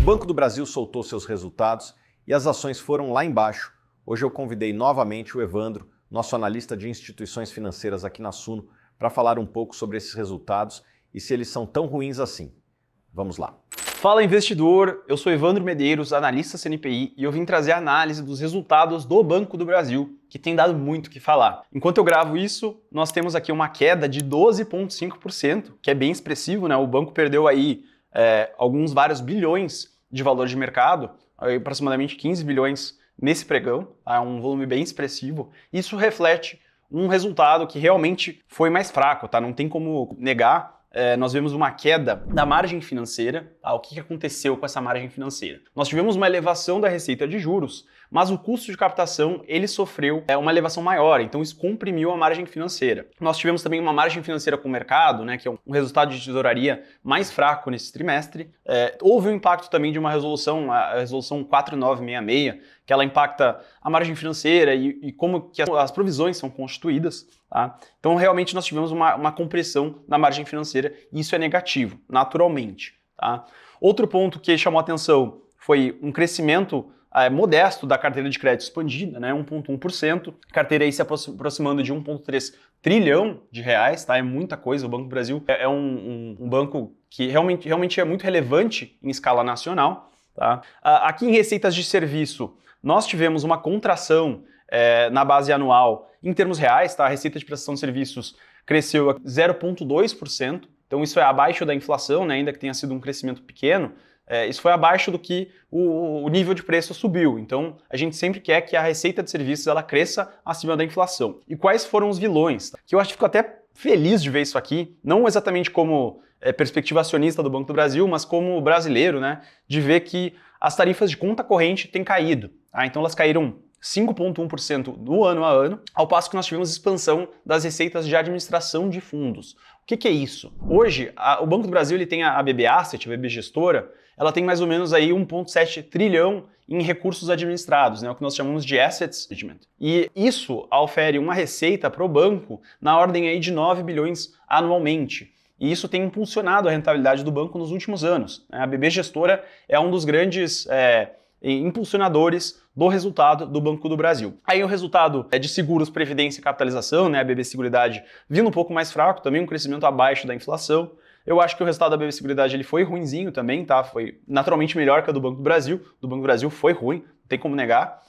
Banco do Brasil soltou seus resultados e as ações foram lá embaixo. Hoje eu convidei novamente o Evandro, nosso analista de instituições financeiras aqui na Suno, para falar um pouco sobre esses resultados e se eles são tão ruins assim. Vamos lá. Fala investidor, eu sou Evandro Medeiros, analista CNPI, e eu vim trazer a análise dos resultados do Banco do Brasil, que tem dado muito o que falar. Enquanto eu gravo isso, nós temos aqui uma queda de 12,5%, que é bem expressivo, né? O banco perdeu aí vários bilhões de valor de mercado, aproximadamente 15 bilhões nesse pregão, tá? Um volume bem expressivo. Isso reflete um resultado que realmente foi mais fraco, tá? Não tem como negar. Nós vemos uma queda da margem financeira. O que aconteceu com essa margem financeira? Nós tivemos uma elevação da receita de juros, mas o custo de captação ele sofreu uma elevação maior, então isso comprimiu a margem financeira. Nós tivemos também uma margem financeira com o mercado, né, que é um resultado de tesouraria mais fraco nesse trimestre. Houve um impacto também de uma resolução, a resolução 4966, que ela impacta a margem financeira e como que as provisões são constituídas. Tá? Então, realmente, nós tivemos uma compressão na margem financeira e isso é negativo, naturalmente. Tá? Outro ponto que chamou a atenção foi um crescimento modesto da carteira de crédito expandida, né? 1,1%, carteira aí se aproximando de 1,3 trilhão de reais, tá? É muita coisa. O Banco do Brasil é um banco que realmente é muito relevante em escala nacional. Tá? Aqui em receitas de serviço, nós tivemos uma contração na base anual em termos reais, tá? A receita de prestação de serviços cresceu a 0,2%, então isso é abaixo da inflação, né? Ainda que tenha sido um crescimento pequeno, isso foi abaixo do que o nível de preço subiu. Então, a gente sempre quer que a receita de serviços ela cresça acima da inflação. E quais foram os vilões? Tá? Que eu acho que fico até feliz de ver isso aqui, não exatamente como perspectiva acionista do Banco do Brasil, mas como brasileiro, né? De ver que as tarifas de conta corrente têm caído. Tá? Então, elas caíram 5,1% no ano a ano, ao passo que nós tivemos expansão das receitas de administração de fundos. O que é isso? Hoje, o Banco do Brasil ele tem a BB Asset, a BB Gestora, ela tem mais ou menos aí 1,7 trilhão em recursos administrados, né, o que nós chamamos de Assets Management. E isso ofere uma receita para o banco na ordem aí de 9 bilhões anualmente. E isso tem impulsionado a rentabilidade do banco nos últimos anos. A BB Gestora é um dos grandes impulsionadores do resultado do Banco do Brasil. Aí o resultado de seguros, previdência e capitalização, né, a BB Seguridade, vindo um pouco mais fraco, também um crescimento abaixo da inflação. Eu acho que o resultado da BB Seguridade ele foi ruinzinho também, tá? Foi naturalmente melhor que a do Banco do Brasil. Do Banco do Brasil foi ruim, não tem como negar.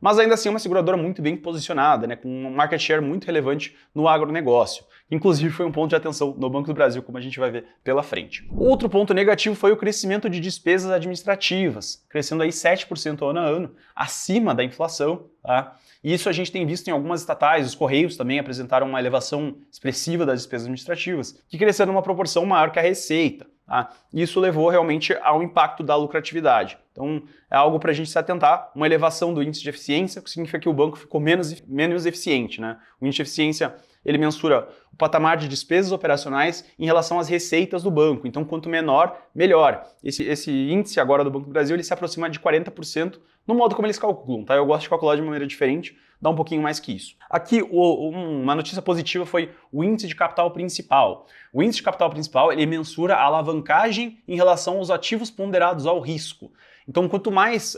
Mas ainda assim é uma seguradora muito bem posicionada, né, com um market share muito relevante no agronegócio. Inclusive foi um ponto de atenção no Banco do Brasil, como a gente vai ver pela frente. Outro ponto negativo foi o crescimento de despesas administrativas, crescendo aí 7% ano a ano, acima da inflação. Tá? E isso a gente tem visto em algumas estatais, os Correios também apresentaram uma elevação expressiva das despesas administrativas, que cresceram numa proporção maior que a receita. Tá? Isso levou realmente ao impacto da lucratividade. Então, é algo para a gente se atentar, uma elevação do índice de eficiência, que significa que o banco ficou menos eficiente. Né? O índice de eficiência ele mensura o patamar de despesas operacionais em relação às receitas do banco. Então, quanto menor, melhor. Esse índice agora do Banco do Brasil ele se aproxima de 40% no modo como eles calculam. Tá? Eu gosto de calcular de uma maneira diferente, dá um pouquinho mais que isso. Aqui, uma notícia positiva foi o índice de capital principal. O índice de capital principal ele mensura a alavancagem em relação aos ativos ponderados ao risco. Então, quanto mais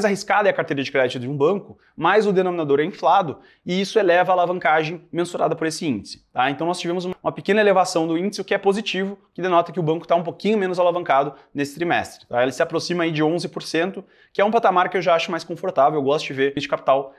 arriscada é a carteira de crédito de um banco, mais o denominador é inflado e isso eleva a alavancagem mensurada por esse índice. Tá? Então, nós tivemos uma pequena elevação do índice, o que é positivo, que denota que o banco está um pouquinho menos alavancado nesse trimestre. Tá? Ele se aproxima aí de 11%, que é um patamar que eu já acho mais confortável. Eu gosto de ver o índice de capital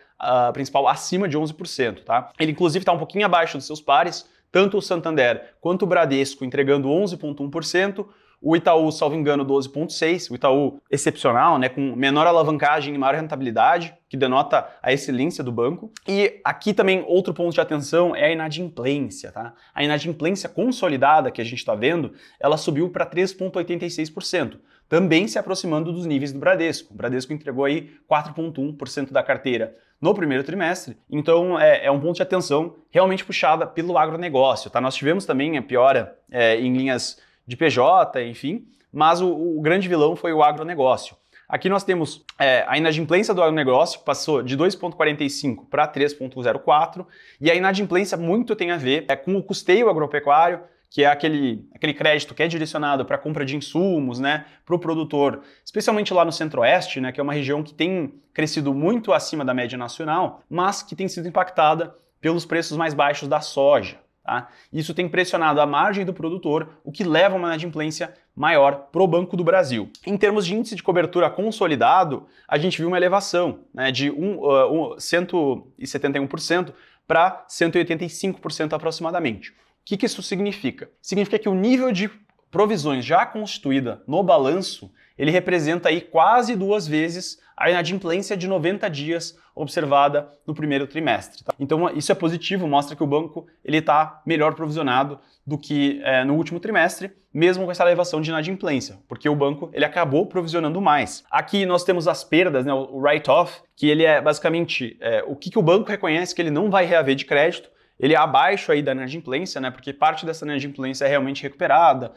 principal acima de 11%. Tá? Ele, inclusive, está um pouquinho abaixo dos seus pares, tanto o Santander quanto o Bradesco entregando 11,1%, o Itaú, salvo engano, 12,6%, o Itaú excepcional, né, com menor alavancagem e maior rentabilidade, que denota a excelência do banco. E aqui também outro ponto de atenção é a inadimplência. Tá? A inadimplência consolidada que a gente está vendo, ela subiu para 3,86%, também se aproximando dos níveis do Bradesco. O Bradesco entregou aí 4,1% da carteira no primeiro trimestre, então é um ponto de atenção realmente puxada pelo agronegócio. Tá? Nós tivemos também a piora em linhas de PJ, enfim, mas o grande vilão foi o agronegócio. Aqui nós temos a inadimplência do agronegócio, que passou de 2,45 para 3,04, e a inadimplência muito tem a ver com o custeio agropecuário, que é aquele crédito que é direcionado para a compra de insumos, né, para o produtor, especialmente lá no Centro-Oeste, né, que é uma região que tem crescido muito acima da média nacional, mas que tem sido impactada pelos preços mais baixos da soja. Tá? Isso tem pressionado a margem do produtor, o que leva a uma inadimplência maior para o Banco do Brasil. Em termos de índice de cobertura consolidado, a gente viu uma elevação, né, de 171% para 185% aproximadamente. O que isso significa? Significa que o nível de provisões já constituída no balanço, ele representa aí quase 2 vezes a inadimplência de 90 dias observada no primeiro trimestre. Tá? Então isso é positivo, mostra que o banco está melhor provisionado do que no último trimestre, mesmo com essa elevação de inadimplência, porque o banco ele acabou provisionando mais. Aqui nós temos as perdas, né, o write-off, que ele é basicamente o que o banco reconhece que ele não vai reaver de crédito, ele é abaixo aí da inadimplência, né, porque parte dessa inadimplência é realmente recuperada,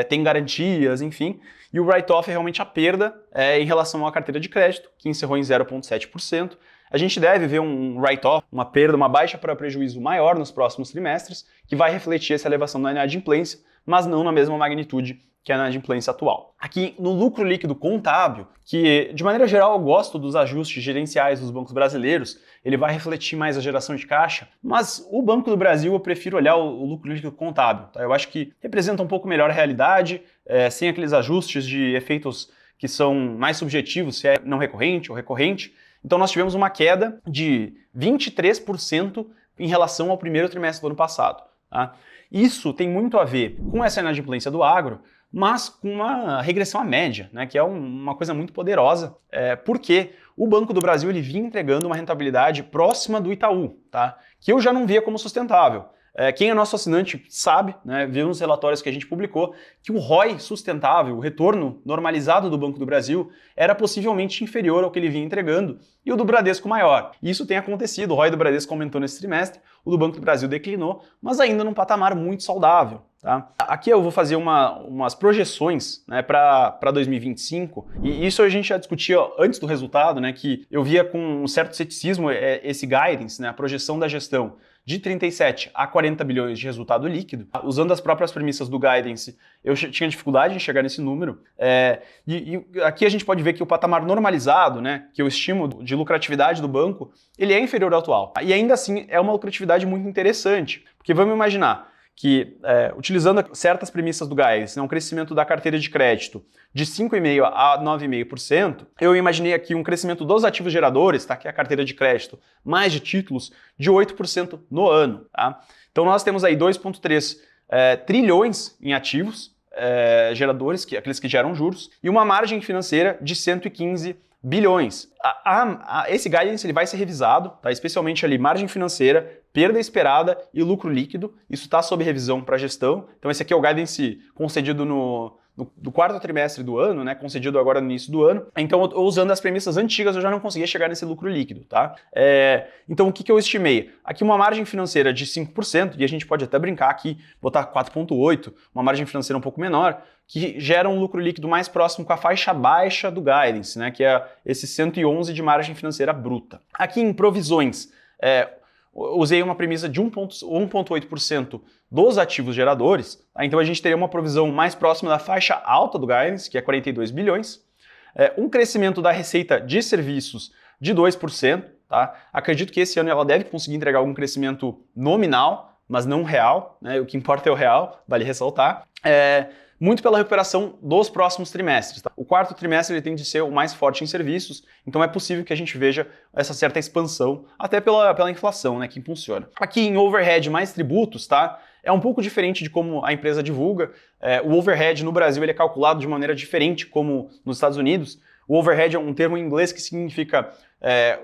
tem garantias, enfim, e o write-off é realmente a perda em relação à carteira de crédito, que encerrou em 0,7%. A gente deve ver um write-off, uma perda, uma baixa para prejuízo maior nos próximos trimestres, que vai refletir essa elevação da inadimplência, mas não na mesma magnitude que a inadimplência atual. Aqui no lucro líquido contábil, que de maneira geral eu gosto dos ajustes gerenciais dos bancos brasileiros, ele vai refletir mais a geração de caixa, mas o Banco do Brasil eu prefiro olhar o lucro líquido contábil. Tá? Eu acho que representa um pouco melhor a realidade, sem aqueles ajustes de efeitos que são mais subjetivos, se é não recorrente ou recorrente. Então nós tivemos uma queda de 23% em relação ao primeiro trimestre do ano passado. Tá? Isso tem muito a ver com essa inadimplência do agro, mas com uma regressão à média, né, que é uma coisa muito poderosa, porque o Banco do Brasil ele vinha entregando uma rentabilidade próxima do Itaú, tá, que eu já não via como sustentável. Quem é nosso assinante sabe, né, viu nos relatórios que a gente publicou, que o ROI sustentável, o retorno normalizado do Banco do Brasil, era possivelmente inferior ao que ele vinha entregando, e o do Bradesco maior. E isso tem acontecido, o ROI do Bradesco aumentou nesse trimestre, o do Banco do Brasil declinou, mas ainda num patamar muito saudável. Tá? Aqui eu vou fazer umas projeções, né, para 2025, e isso a gente já discutia antes do resultado, né, que eu via com um certo ceticismo esse guidance, né, a projeção da gestão, de 37 a 40 bilhões de resultado líquido. Usando as próprias premissas do guidance, eu tinha dificuldade em chegar nesse número. E aqui a gente pode ver que o patamar normalizado, né, que eu estimo de lucratividade do banco, ele é inferior ao atual. E ainda assim é uma lucratividade muito interessante, porque vamos imaginar que, utilizando certas premissas do guidance, né, um crescimento da carteira de crédito de 5,5% a 9,5%, eu imaginei aqui um crescimento dos ativos geradores, tá, que é a carteira de crédito, mais de títulos, de 8% no ano. Tá? Então nós temos aí 2,3 trilhões em ativos geradores, aqueles que geram juros, e uma margem financeira de 115 bilhões. Esse guidance ele vai ser revisado, tá? Especialmente ali margem financeira, perda esperada e lucro líquido. Isso está sob revisão para a gestão. Então esse aqui é o guidance concedido do quarto trimestre do ano, né? Concedido agora no início do ano. Então, usando as premissas antigas, eu já não conseguia chegar nesse lucro líquido, tá? Então, o que eu estimei? Aqui uma margem financeira de 5%, e a gente pode até brincar aqui, botar 4,8%, uma margem financeira um pouco menor, que gera um lucro líquido mais próximo com a faixa baixa do guidance, né? Que é esse 111 de margem financeira bruta. Aqui em provisões, usei uma premissa de 1,8% dos ativos geradores, tá? Então a gente teria uma provisão mais próxima da faixa alta do guidance, que é 42 bilhões, um crescimento da receita de serviços de 2%, tá? Acredito que esse ano ela deve conseguir entregar algum crescimento nominal, mas não real, né? O que importa é o real, vale ressaltar. Muito pela recuperação dos próximos trimestres. Tá? O quarto trimestre ele tende a ser o mais forte em serviços, então é possível que a gente veja essa certa expansão, até pela inflação, né, que impulsiona. Aqui em overhead mais tributos, tá? É um pouco diferente de como a empresa divulga. O overhead no Brasil ele é calculado de maneira diferente como nos Estados Unidos. O overhead é um termo em inglês que significa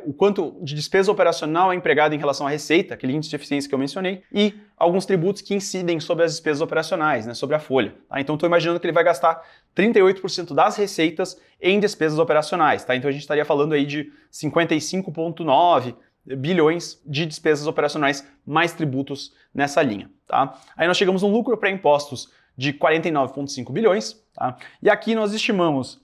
o quanto de despesa operacional é empregado em relação à receita, aquele índice de eficiência que eu mencionei, e alguns tributos que incidem sobre as despesas operacionais, né, sobre a folha. Tá? Então estou imaginando que ele vai gastar 38% das receitas em despesas operacionais. Tá? Então a gente estaria falando aí de 55,9 bilhões de despesas operacionais mais tributos nessa linha. Tá? Aí nós chegamos a um lucro pré-impostos de 49,5 bilhões, Tá? E aqui nós estimamos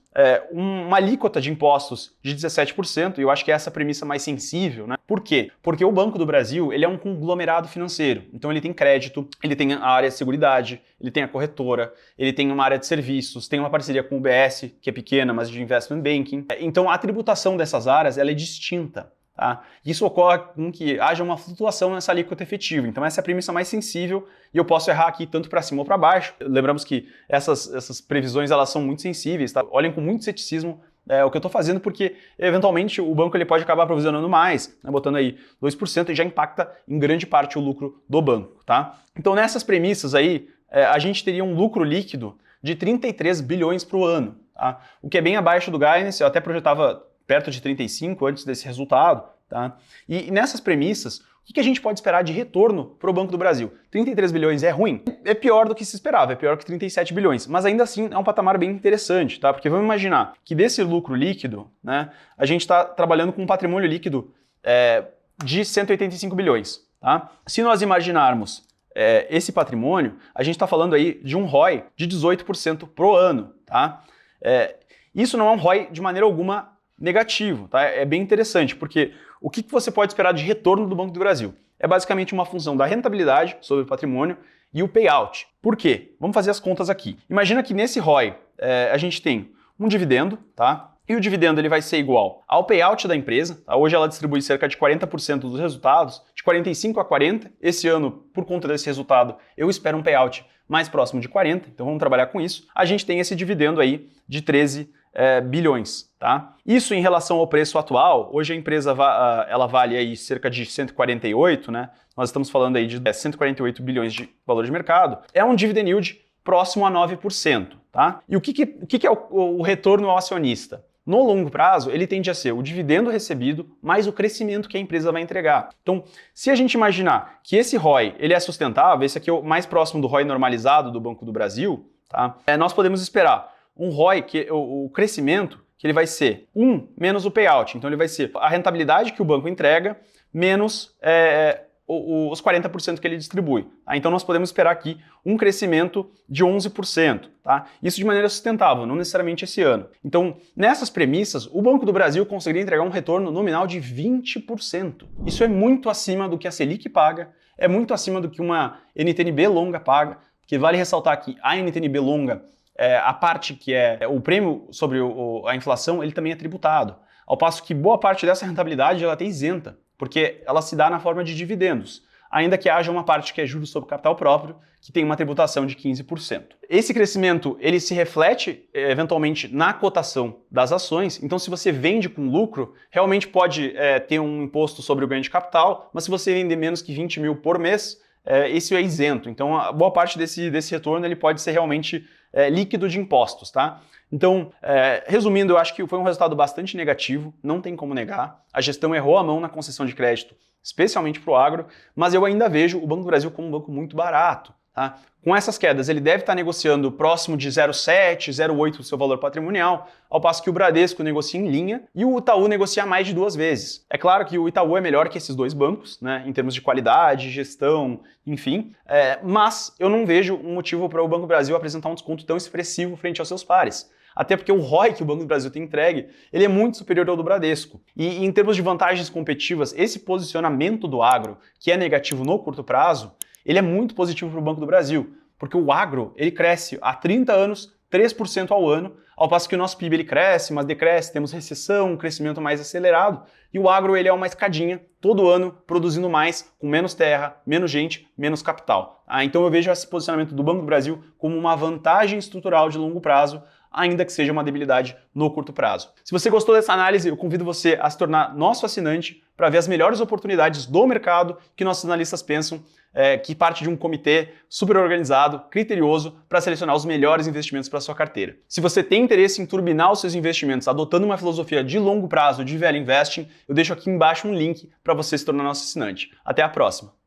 uma alíquota de impostos de 17%, e eu acho que é essa a premissa mais sensível, né? Por quê? Porque o Banco do Brasil ele é um conglomerado financeiro, então ele tem crédito, ele tem a área de seguridade, ele tem a corretora, ele tem uma área de serviços, tem uma parceria com o UBS, que é pequena, mas de investment banking. Então a tributação dessas áreas ela é distinta. Tá? Isso ocorre com que haja uma flutuação nessa alíquota efetiva. Então essa é a premissa mais sensível e eu posso errar aqui tanto para cima ou para baixo. Lembramos que essas previsões elas são muito sensíveis, tá? Olhem com muito ceticismo o que eu estou fazendo, porque eventualmente o banco ele pode acabar provisionando mais, né? Botando aí 2% e já impacta em grande parte o lucro do banco. Tá? Então nessas premissas aí, a gente teria um lucro líquido de 33 bilhões para o ano, tá? O que é bem abaixo do guidance, eu até projetava perto de 35 antes desse resultado. Tá? E nessas premissas, o que a gente pode esperar de retorno para o Banco do Brasil? 33 bilhões é ruim? É pior do que se esperava, é pior que 37 bilhões, mas ainda assim é um patamar bem interessante, tá? Porque vamos imaginar que desse lucro líquido, né, a gente está trabalhando com um patrimônio líquido de 185 bilhões. Tá? Se nós imaginarmos esse patrimônio, a gente está falando aí de um ROI de 18% pro ano. Tá? Isso não é um ROI de maneira alguma negativo, tá? É bem interessante, porque o que você pode esperar de retorno do Banco do Brasil? É basicamente uma função da rentabilidade sobre o patrimônio e o payout. Por quê? Vamos fazer as contas aqui. Imagina que nesse ROI a gente tem um dividendo, tá? E o dividendo ele vai ser igual ao payout da empresa. Tá? Hoje ela distribui cerca de 40% dos resultados, de 45% a 40%. Esse ano, por conta desse resultado, eu espero um payout mais próximo de 40%, então vamos trabalhar com isso. A gente tem esse dividendo aí de 13 bilhões. Tá? Isso em relação ao preço atual, hoje a empresa ela vale aí cerca de 148, né? Nós estamos falando aí de 148 bilhões de valor de mercado. É um dividend yield próximo a 9%. Tá? E o que é o retorno ao acionista? No longo prazo, ele tende a ser o dividendo recebido mais o crescimento que a empresa vai entregar. Então, se a gente imaginar que esse ROI ele é sustentável, esse aqui é o mais próximo do ROI normalizado do Banco do Brasil, tá? Nós podemos esperar um ROI, que o crescimento, que ele vai ser 1 menos o payout. Então ele vai ser a rentabilidade que o banco entrega menos os 40% que ele distribui. Tá? Então nós podemos esperar aqui um crescimento de 11%. Tá? Isso de maneira sustentável, não necessariamente esse ano. Então nessas premissas, o Banco do Brasil conseguiria entregar um retorno nominal de 20%. Isso é muito acima do que a Selic paga, é muito acima do que uma NTN-B longa paga, porque vale ressaltar que a NTN-B longa, a parte que é o prêmio sobre a inflação, ele também é tributado. Ao passo que boa parte dessa rentabilidade ela é isenta, porque ela se dá na forma de dividendos, ainda que haja uma parte que é juros sobre capital próprio, que tem uma tributação de 15%. Esse crescimento ele se reflete eventualmente na cotação das ações, então se você vende com lucro, realmente pode ter um imposto sobre o ganho de capital, mas se você vender menos que 20 mil por mês, esse é isento. Então a boa parte desse retorno ele pode ser realmente líquido de impostos, tá? Então, resumindo, eu acho que foi um resultado bastante negativo, não tem como negar. A gestão errou a mão na concessão de crédito, especialmente para o agro, mas eu ainda vejo o Banco do Brasil como um banco muito barato. Tá? Com essas quedas, ele deve estar negociando próximo de 0,7, 0,8 do seu valor patrimonial, ao passo que o Bradesco negocia em linha e o Itaú negocia mais de 2 vezes. É claro que o Itaú é melhor que esses dois bancos, né, em termos de qualidade, gestão, enfim, mas eu não vejo um motivo para o Banco do Brasil apresentar um desconto tão expressivo frente aos seus pares. Até porque o ROI que o Banco do Brasil tem entregue, ele é muito superior ao do Bradesco. E em termos de vantagens competitivas, esse posicionamento do agro, que é negativo no curto prazo, ele é muito positivo para o Banco do Brasil, porque o agro ele cresce há 30 anos, 3% ao ano, ao passo que o nosso PIB ele cresce, mas decresce, temos recessão, um crescimento mais acelerado, e o agro ele é uma escadinha, todo ano produzindo mais, com menos terra, menos gente, menos capital. Então eu vejo esse posicionamento do Banco do Brasil como uma vantagem estrutural de longo prazo, ainda que seja uma debilidade no curto prazo. Se você gostou dessa análise, eu convido você a se tornar nosso assinante para ver as melhores oportunidades do mercado que nossos analistas pensam, que parte de um comitê super organizado, criterioso, para selecionar os melhores investimentos para sua carteira. Se você tem interesse em turbinar os seus investimentos adotando uma filosofia de longo prazo de value investing, eu deixo aqui embaixo um link para você se tornar nosso assinante. Até a próxima!